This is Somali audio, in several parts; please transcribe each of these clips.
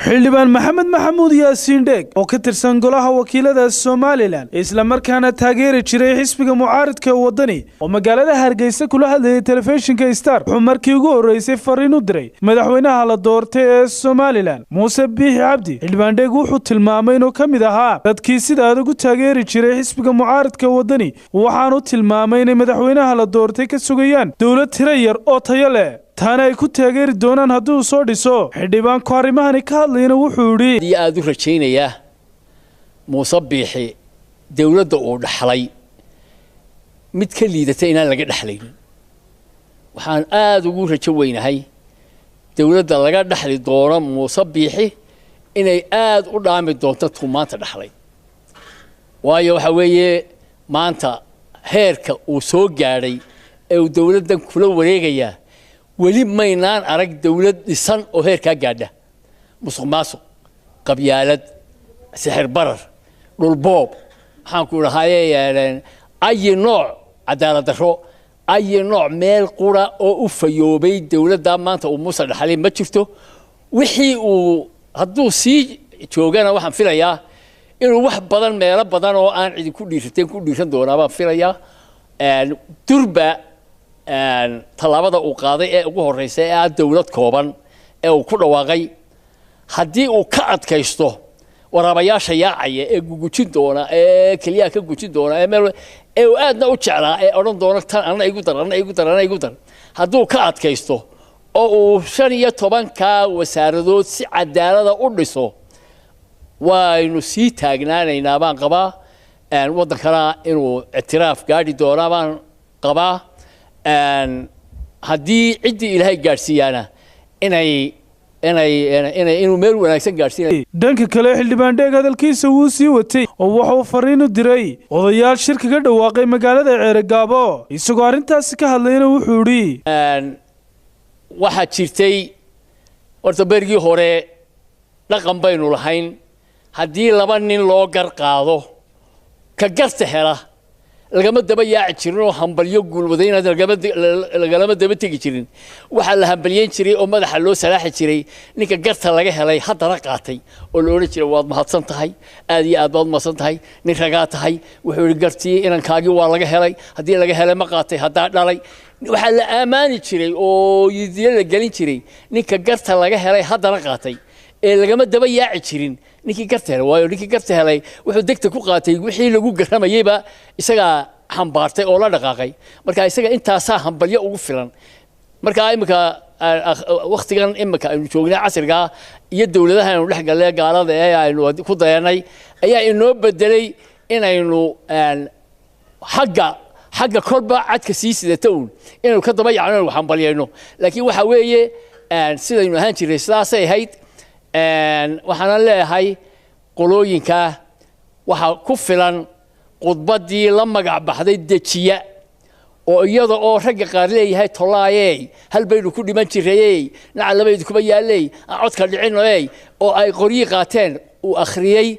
xildhibaan maxamed maxamuud yaasiin dheeg oo ka tirsan golaha wakiilada Somaliland isla markaana taageeri jiray xisbiga mucaaradka wadani oo magaalada Hargeysa kula hadlayay telefishinka Star wuxuu markii ugu horeysay fariin u diray madaxweynaha la doortay ee Somaliland Muuse Biixi Cabdi. xildhibaan dheeg wuxuu tilmaamay inuu ka mid ahaa dadkii sida aad ugu taageeri jiray xisbiga mucaaradka wadani waxaanu tilmaamay in madaxweynaha la doortay ka sugayaan dawlad tiro yar oo tayo leh taana ay ku taageeri doonaan haddii uu soo dhiso. xildhibaanku arrimahani ka hadlayna wuxuu yidhi aad u rajaynayaa Muuse Biixi dawladda uu dhaxlay mid ka liidatay inaan laga dhaxlaynin. waxaan aad ugu rajo weynahay dawladda laga dhaxli doono Muuse Biixi inay aad u dhaami doonto tumaanta dhaxlay. waayo waxa weeye maanta heerka uu soo gaadhay ee uu dawladdan kula wareegayaa weli maynaan arag dawlad dhisan oo heerkaa gaadha. musuqmaasuq, qabyaalad, sixir barar, dhulboob, waxaan ku dhahaayeen ay nooc cadaalad darro, ay nooc meel qura oo u fayoobay dawladda maanta uu Muuse dhaxlay ma jirto. wixii uu hadduu sii joogana waxaan filayaa inuu wax badan meelo badan oo aan cidi ku dhiiran doonaa baan filayaa. durba talaabada uu qaaday ee ugu horeysay ee dawlad kooban ee uu ku dhawaaqay haddii uu ka adkaysto waraabayaasha yaacaya ee gugujin doona ee kaliya ka gujin doona ee uu aadna u jeclaa ee oran doona tan anna igu dar hadduu ka adkaysto oo uu 15 wasaaradood si cadaalada u dhiso waynu sii taagnaanaynaa baan qabaa. wadankana inuu ictiraaf gaadhi doona baan qabaa. haddii ciddii ilaahay gaadhsiiyana inuu meel wanaagsan gaadhsiinayo. dhanka kale xildhibaan dheeg hadalkiisa wuu sii watay oo wuxuu fariin u diray odayaal shirka ka dhawaaqay magaalada Ceergaabo isagoo arrintaasi ka hadlayna wuxuu yidhi waxaa jirtay horta berigii hore dhaqan baynu lahayn haddii laba nin loo gar qaado ka garta hela lagama daba yaaci jirin oo hambalyo guulwadayna lagalama daba tegi jirin. waxaa la hambalyeyn jiray oo madaxa loo salaaxi jiray ninka garta laga helay haddana qaatay oo la odhan jiray waad mahadsan tahay, aad iyo aad baad mahadsan tahay, nin ragaa tahay. wuxuu yidhi gartii inankaagii waa laga helay, haddii laga helay ma qaatay, haddaa dhalay. waxaa la ammaani jiray oo yidiyo la gelin jiray ninka garta laga helay haddana qaatay ee lagama daba yaaci jirin ninkii garta helay. waayo ninkii garta helay wuxuu degta ku qaatay wixii lagu garamayayba isagaa xambaartay oo la dhaqaaqay. marka isaga intaasaa hambalyo ugu filan. marka imika waqtigan imika aynu joognay casriga iyo dawladaha aynu dhex galnay gaalada ee aynu ku dayanay ayaa inoo bedelay inaynu xagga kolba cadka sii sidata uun inaynu ka daba yacno inaynu hambalyayno. laakiin waxa weeye sidaynu ahaan jiray sidaasay ahayd. waxaana leeyahay qolooyinka waxaa ku filan khudbaddii la magac baxday dejiya oo iyada oo ragga qaar leeyahay tolaayey hal baynu ku dhiman jirayey naca labaydu kuma yaaley aan codka dhicinoey oo ay qoryi qaateen uu akhriyey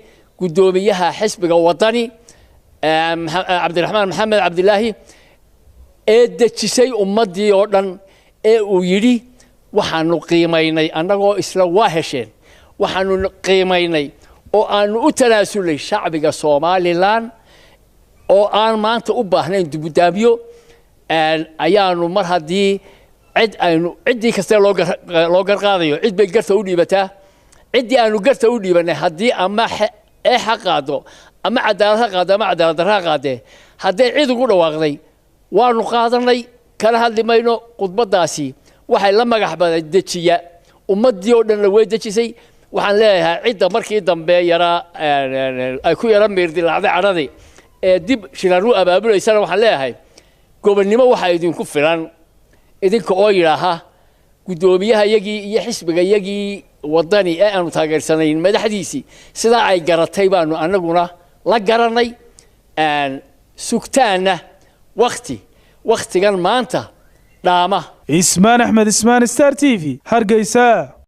guddoomiyaha xisbiga wadani cabdiraxmaan maxamed cabdilaahi ee dejisay ummaddii oo dhan ee uu yidhi waxaanu qiimaynay annagoo isla waa hesheen waxaanu qiimaynay oo aanu u tanaasulay shacbiga Somaliland oo aan maanta u baahnayn dibudaabiyo. ayaanu mar haddii ciddii kasta loo garqaadayo cid bay garta u dhiibataa. ciddii aanu garta u dhiibanay haddii ama eexa qaado ama cadaalad ha qaado ama cadaalad darra ha qaadee hadday cid ugu dhawaaqday waanu qaadanay kala hadli mayno. khudbaddaasi waxay la magac baxday dejiya ummaddii oo dhanna way dejisay. waxaan leeyahay cidda markii dambe yaraa ay ku yara meerdilacday cadhadii ee dib shiraan u abaabulaysana waxaan leeyahay gobonnimo waxaa idinku filan idinka oo yidhaaha guddoomiyaha iyagii iyo xisbiga iyagii wadani ee aanu taageersanayn madaxdiisii sidaa ay garatay baanu annaguna la garanay. sugtaanna waqtigan maanta dhaama. Ismaan Axmed, Ismaan Star TV, Hargeysa.